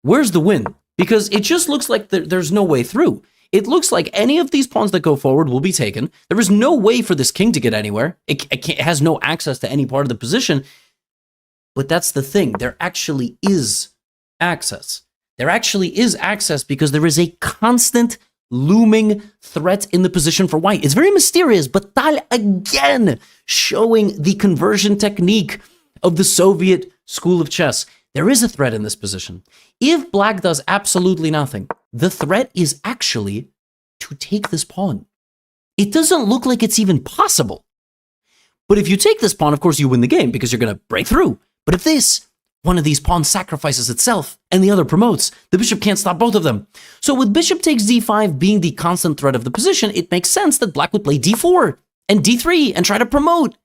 Where's the win? Because it just looks like there's no way through. It looks like any of these pawns that go forward will be taken. There is no way for this king to get anywhere. It has no access to any part of the position. But that's the thing. There actually is access. There actually is access because there is a constant looming threat in the position for white. It's very mysterious, but Tal again showing the conversion technique of the Soviet school of chess. There is a threat in this position. If black does absolutely nothing, the threat is actually to take this pawn. It doesn't look like it's even possible. But if you take this pawn, of course, you win the game because you're going to break through. But if one of these pawns sacrifices itself and the other promotes, the bishop can't stop both of them. So with bishop takes d5 being the constant threat of the position, it makes sense that black would play d4 and d3 and try to promote.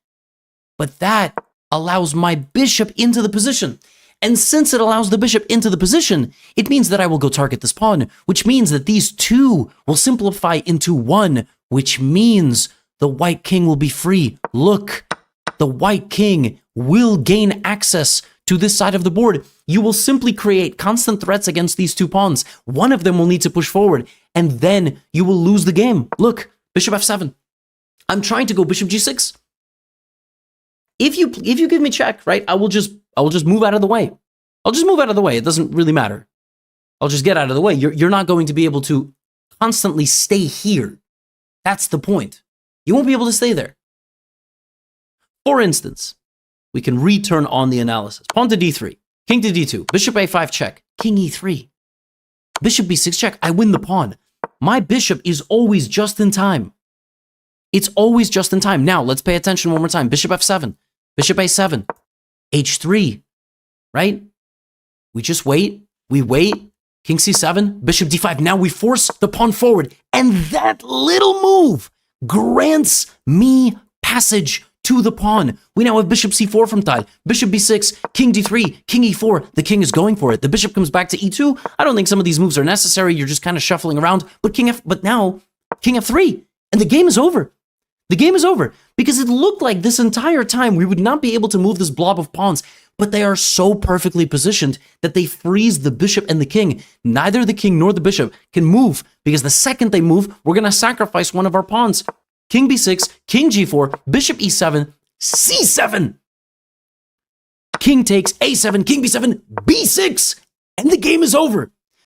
But that allows my bishop into the position. And since it allows the bishop into the position, it means that I will go target this pawn, which means that these two will simplify into one, which means the white king will be free. Look, the white king will gain access to this side of the board. You will simply create constant threats against these two pawns. One of them will need to push forward, and then you will lose the game. Look, bishop f7. I'm trying to go bishop g6. If you give me check, right, I will just move out of the way. I'll just move out of the way. It doesn't really matter. I'll just get out of the way. You're not going to be able to constantly stay here. That's the point. You won't be able to stay there. For instance, we can return on the analysis. Pawn to d3, king to d2, bishop a5 check, king e3, bishop b6 check. I win the pawn. My bishop is always just in time. It's always just in time. Now, let's pay attention one more time. Bishop f7, bishop a7, h3, right? We just wait. We wait. King c7, bishop d5. Now we force the pawn forward. And that little move grants me passage to the pawn. We now have bishop c4 from Tal, bishop b6, king d3, king e4. The king is going for it. The bishop comes back to e2. I don't think some of these moves are necessary. You're just kind of shuffling around. But now king f3, and the game is over. The game is over because it looked like this entire time we would not be able to move this blob of pawns, but they are so perfectly positioned that they freeze the bishop and the king. Neither the king nor the bishop can move because the second they move, we're going to sacrifice one of our pawns. King b6, king g4, bishop e7, c7. King takes a7, king b7, b6, and the game is over.